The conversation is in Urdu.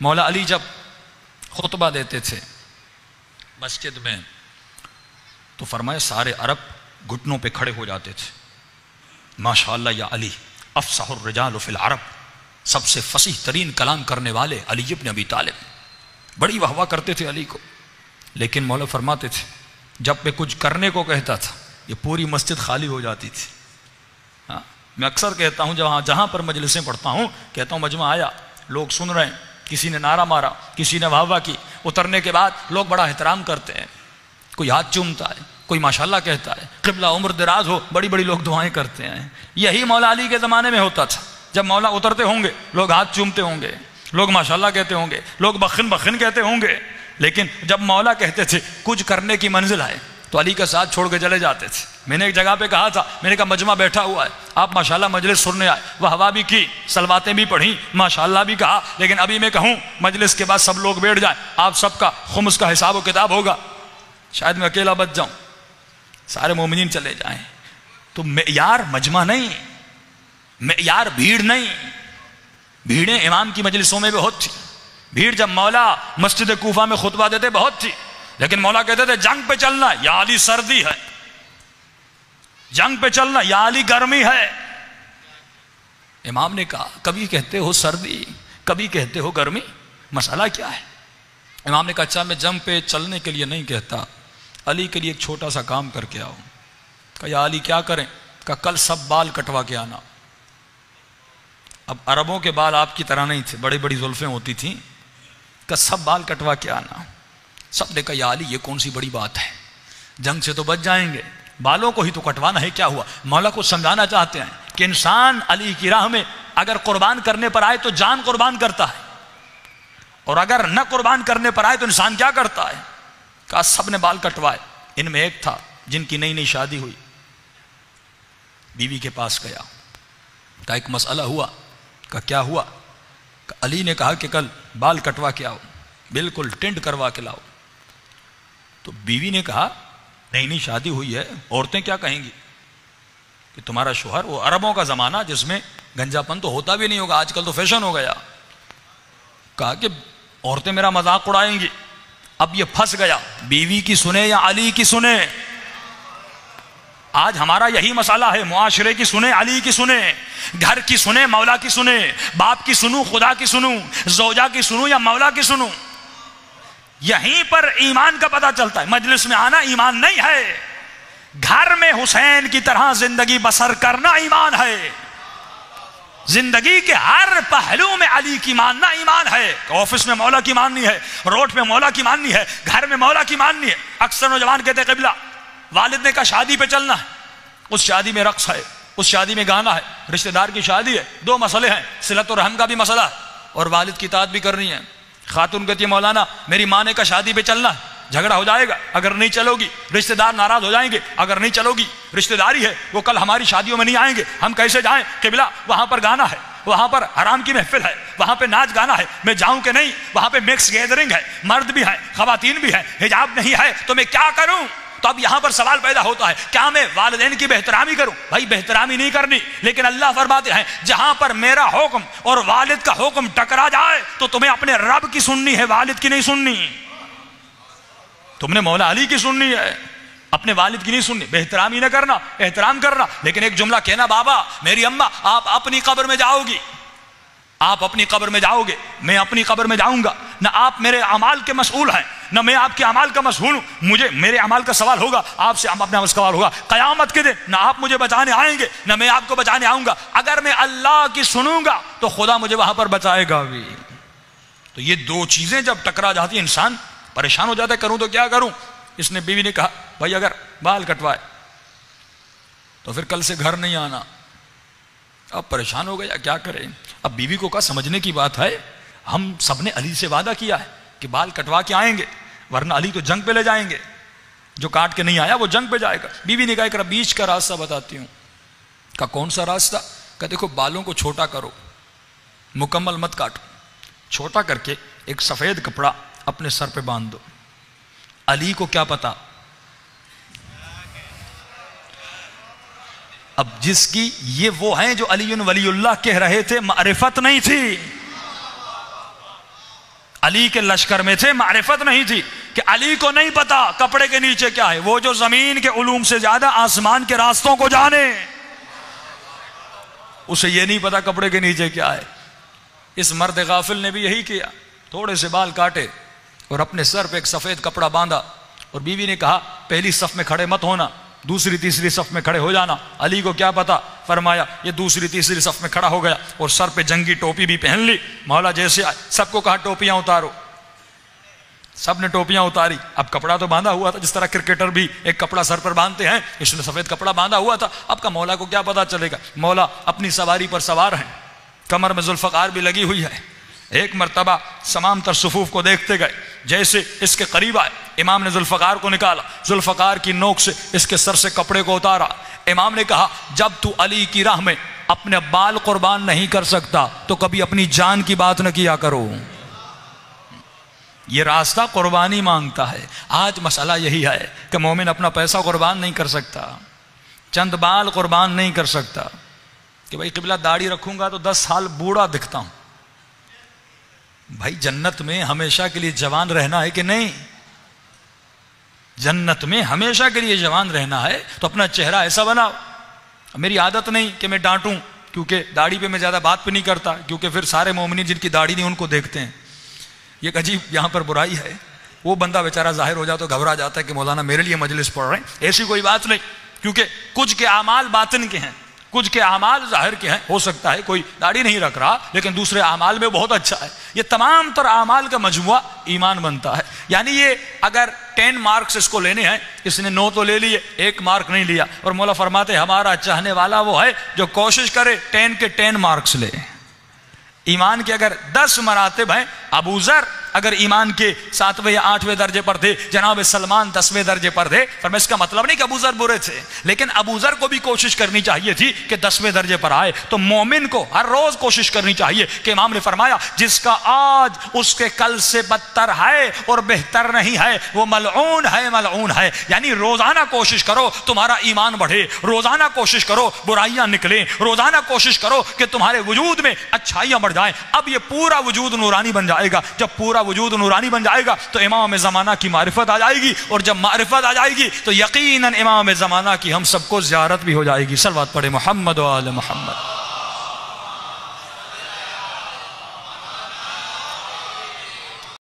مولا علی جب خطبہ دیتے تھے مسجد میں تو فرمایا سارے عرب گھٹنوں پہ کھڑے ہو جاتے تھے. ماشاءاللہ یا علی افصح الرجال فی العرب، سب سے فصیح ترین کلام کرنے والے علی ابن ابی طالب. بڑی واہ واہ کرتے تھے علی کو. لیکن مولا فرماتے تھے جب میں کچھ کرنے کو کہتا تھا یہ پوری مسجد خالی ہو جاتی تھی. ہاں میں اکثر کہتا ہوں جہاں پر مجلسیں پڑھتا ہوں کہتا ہوں مجمع آیا، لوگ سن رہے ہیں، کسی نے نعرہ مارا، کسی نے واہ واہ کی، اترنے کے بعد لوگ بڑا احترام کرتے ہیں، کوئی ہاتھ چومتا ہے، کوئی ماشاءاللہ کہتا ہے، قبلہ عمر دراز ہو، بڑی بڑی لوگ دعائیں کرتے ہیں. یہی مولا علی کے زمانے میں ہوتا تھا. جب مولا اترتے ہوں گے لوگ ہاتھ چومتے ہوں گے، لوگ ماشاءاللہ کہتے ہوں گے، لوگ بخن بخن کہتے ہوں گے. لیکن جب مولا کہتے تھے کچھ کرنے کی منزل ہے تو علی کا ساتھ چھوڑ کے چلے جاتے تھے. میں نے ایک جگہ پہ کہا تھا، میں نے کہا مجمع بیٹھا ہوا ہے، آپ ماشاءاللہ مجلس سننے آئے، وہ ہوا بھی کی، سلواتیں بھی پڑھیں، ماشاءاللہ بھی کہا، لیکن ابھی میں کہوں مجلس کے بعد سب لوگ بیٹھ جائیں، آپ سب کا خمس کا حساب و کتاب ہوگا، شاید میں اکیلا بچ جاؤں، سارے مومنین چلے جائیں. تو معیار مجمع نہیں، معیار بھیڑ نہیں. بھیڑیں امام کی مجلسوں میں بہت تھی. بھیڑ جب مولا مسجد کوفہ میں خطبہ دیتے بہت تھی، لیکن مولا کہتے تھے جنگ پہ چلنا یا علی سردی ہے، جنگ پہ چلنا یا علی گرمی ہے. امام نے کہا کبھی کہتے ہو سردی، کبھی کہتے ہو گرمی، مسئلہ کیا ہے؟ امام نے کہا اچھا میں جنگ پہ چلنے کے لیے نہیں کہتا، علی کے لیے ایک چھوٹا سا کام کر کے آؤ. کہا یا علی کیا کریں؟ کہا کل سب بال کٹوا کے آنا. اب عربوں کے بال آپ کی طرح نہیں تھے، بڑی بڑی زلفیں ہوتی تھیں. کہا سب بال کٹوا کے آنا. سب نے کہا یا علی یہ کون سی بڑی بات ہے، جنگ سے تو بچ جائیں گے، بالوں کو ہی تو کٹوانا ہے، کیا ہوا؟ مولا کو سمجھانا چاہتے ہیں کہ انسان علی کی راہ میں اگر قربان کرنے پر آئے تو جان قربان کرتا ہے، اور اگر نہ قربان کرنے پر آئے تو انسان کیا کرتا ہے. کہا سب نے بال کٹوائے. ان میں ایک تھا جن کی نئی نئی شادی ہوئی، بیوی کے پاس گیا، کہا ایک مسئلہ ہوا. کہا کیا ہوا؟ کہ علی نے کہا کہ کل بال کٹوا کے آؤ، بالکل ٹینڈ کروا کے لاؤ. تو بیوی نے کہا نئی نئی شادی ہوئی ہے، عورتیں کیا کہیں گی کہ تمہارا شوہر، وہ عربوں کا زمانہ جس میں گنجا پن تو ہوتا بھی نہیں ہوگا، آج کل تو فیشن ہو گیا. کہا کہ عورتیں میرا مذاق اڑائیں گی. اب یہ پھنس گیا، بیوی کی سنے یا علی کی سنے؟ آج ہمارا یہی مسئلہ ہے، معاشرے کی سنے علی کی سنے، گھر کی سنے مولا کی سنے، باپ کی سنوں خدا کی سنوں، زوجہ کی سنوں یا مولا کی سنوں. یہیں پر ایمان کا پتہ چلتا ہے. مجلس میں آنا ایمان نہیں ہے، گھر میں حسین کی طرح زندگی بسر کرنا ایمان ہے. زندگی کے ہر پہلو میں علی کی ماننا ایمان ہے. آفس میں مولا کی ماننی ہے، روڈ پہ مولا کی ماننی ہے، گھر میں مولا کی ماننی ہے. اکثر نوجوان کہتے ہیں قبلہ والد نے کہا شادی پہ چلنا ہے، اس شادی میں رقص ہے، اس شادی میں گانا ہے، رشتہ دار کی شادی ہے، دو مسئلے ہیں، صلت و رحم کا بھی مسئلہ ہے اور والد کی اطاعت بھی کرنی ہے. خاتون کہتی ہے مولانا میری ماں نے کہا شادی پہ چلنا ہے، جھگڑا ہو جائے گا اگر نہیں چلو گی، رشتہ دار ناراض ہو جائیں گے اگر نہیں چلو گی، رشتہ داری ہے وہ کل ہماری شادیوں میں نہیں آئیں گے، ہم کیسے جائیں؟ قبلہ وہاں پر گانا ہے، وہاں پر حرام کی محفل ہے، وہاں پہ ناچ گانا ہے، میں جاؤں کہ نہیں؟ وہاں پہ مکس گیدرنگ ہے، مرد بھی ہیں خواتین بھی ہیں، حجاب نہیں ہے تو میں کیا کروں؟ تو اب یہاں پر سوال پیدا ہوتا ہے کیا میں والدین کی بہترامی کروں؟ بھائی بہترامی نہیں کرنی، لیکن اللہ فرماتے ہیں جہاں پر میرا حکم اور والد کا حکم ٹکرا جائے تو تمہیں اپنے رب کی سننی ہے، والد کی نہیں سننی. تم نے مولا علی کی سننی ہے، اپنے والد کی نہیں سننی. بہترامی نہ کرنا، احترام کرنا. لیکن ایک جملہ کہنا بابا میری اماں آپ اپنی قبر میں جاؤ گی، آپ اپنی قبر میں جاؤ گے، میں اپنی قبر میں جاؤں گا، نہ آپ میرے اعمال کے مسئول ہیں نہ میں آپ کے اعمال کا مسئول ہوں. مجھے میرے اعمال کا سوال ہوگا، آپ سے اپنے اعمال کا سوال ہوگا. قیامت کے دن نہ آپ مجھے بچانے آئیں گے نہ میں آپ کو بچانے آؤں گا. اگر میں اللہ کی سنوں گا تو خدا مجھے وہاں پر بچائے گا بھی. تو یہ دو چیزیں جب ٹکرا جاتی ہیں انسان پریشان ہو جاتا ہے، کروں تو کیا کروں. اس نے بیوی نے کہا بھائی اگر بال کٹوائے تو پھر کل سے گھر نہیں آنا. اب پریشان ہو گیا کیا کرے. اب بیوی کو کہا سمجھنے کی بات ہے، ہم سب نے علی سے وعدہ کیا ہے کہ بال کٹوا کے آئیں گے، ورنہ علی تو جنگ پہ لے جائیں گے، جو کاٹ کے نہیں آیا وہ جنگ پہ جائے گا. بیوی نے کہا ایک بیچ کا راستہ بتاتی ہوں. کہا کون سا راستہ؟ کہا دیکھو بالوں کو چھوٹا کرو، مکمل مت کاٹو، چھوٹا کر کے ایک سفید کپڑا اپنے سر پہ باندھ دو. علی کو کیا پتا، اب جس کی یہ وہ ہیں جو علی ولی اللہ کہہ رہے تھے، معرفت نہیں تھی. علی کے لشکر میں تھے، معرفت نہیں تھی کہ علی کو نہیں پتا کپڑے کے نیچے کیا ہے، وہ جو زمین کے علوم سے زیادہ آسمان کے راستوں کو جانے، اسے یہ نہیں پتا کپڑے کے نیچے کیا ہے۔ اس مرد غافل نے بھی یہی کیا، تھوڑے سے بال کاٹے اور اپنے سر پہ ایک سفید کپڑا باندھا، اور بیوی نے کہا پہلی صف میں کھڑے مت ہونا، دوسری تیسری صف میں کھڑے ہو جانا۔ علی کو کیا پتا، فرمایا یہ دوسری تیسری صف میں کھڑا ہو گیا اور سر پہ جنگی ٹوپی بھی پہن لی۔ مولا جیسے آئے سب کو کہا ٹوپیاں اتارو، سب نے ٹوپیاں اتاری۔ اب کپڑا تو باندھا ہوا تھا، جس طرح کرکٹر بھی ایک کپڑا سر پر باندھتے ہیں، اس نے سفید کپڑا باندھا ہوا تھا۔ اب کا مولا کو کیا پتا چلے گا، مولا اپنی سواری پر سوار ہیں، کمر میں ذوالفقار بھی لگی ہوئی ہے۔ ایک مرتبہ تمام تر صفوف کو دیکھتے گئے، جیسے اس کے قریب آئے امام نے ذوالفقار کو نکالا، ذوالفقار کی نوک سے اس کے سر سے کپڑے کو اتارا۔ امام نے کہا جب تو علی کی راہ میں اپنے بال قربان نہیں کر سکتا تو کبھی اپنی جان کی بات نہ کیا کرو۔ یہ راستہ قربانی مانگتا ہے۔ آج مسئلہ یہی ہے کہ مومن اپنا پیسہ قربان نہیں کر سکتا، چند بال قربان نہیں کر سکتا کہ بھائی قبلہ داڑھی رکھوں گا تو 10 سال بوڑھا دکھتا ہوں۔ بھائی جنت میں ہمیشہ کے لیے جوان رہنا ہے کہ نہیں؟ جنت میں ہمیشہ کے لیے جوان رہنا ہے تو اپنا چہرہ ایسا بناؤ۔ میری عادت نہیں کہ میں ڈانٹوں، کیونکہ داڑھی پہ میں زیادہ بات پہ نہیں کرتا، کیونکہ پھر سارے مومنین جن کی داڑھی نہیں ان کو دیکھتے ہیں۔ یہ ایک عجیب یہاں پر برائی ہے، وہ بندہ بیچارہ ظاہر ہو جاتا تو گھبرا جاتا ہے کہ مولانا میرے لیے مجلس پڑھ رہے ہیں۔ ایسی کوئی بات نہیں، کیونکہ کچھ کے اعمال باطن کے ہیں، کچھ کے اعمال ظاہر کے ہیں۔ ہو سکتا ہے کوئی داڑھی نہیں رکھ رہا لیکن دوسرے اعمال میں بہت اچھا ہے۔ یہ تمام تر اعمال کا مجموعہ ایمان بنتا ہے۔ یعنی یہ اگر 10 مارکس اس کو لینے ہیں، اس نے 9 تو لے لیے، 1 مارک نہیں لیا، اور مولا فرماتے ہمارا چاہنے والا وہ ہے جو کوشش کرے 10 کے 10 مارکس لے۔ ایمان کے اگر 10 مراتب ہیں، ابو ذر اگر ایمان کے 7ویں یا 8ویں درجے پر تھے، جناب سلمان 10ویں درجے پر تھے، پر اس کا مطلب نہیں کہ ابو ذر برے تھے، لیکن ابو ذر کو بھی کوشش کرنی چاہیے تھی کہ 10ویں درجے پر آئے۔ تو مومن کو ہر روز کوشش کرنی چاہیے کہ امام نے فرمایا جس کا آج اس کے کل سے بدتر ہے اور بہتر نہیں ہے وہ ملعون ہے، ملعون ہے۔ یعنی روزانہ کوشش کرو تمہارا ایمان بڑھے، روزانہ کوشش کرو برائیاں نکلیں، روزانہ کوشش کرو کہ تمہارے وجود میں اچھائیاں بڑھ جائیں۔ اب یہ پورا وجود نورانی بن جائے گا۔ جب پورا وجود نورانی بن جائے گا تو امام زمانہ کی معرفت آ جائے گی، اور جب معرفت آ جائے گی تو یقیناً امام زمانہ کی ہم سب کو زیارت بھی ہو جائے گی۔ صلوات پڑھے محمد و آل محمد۔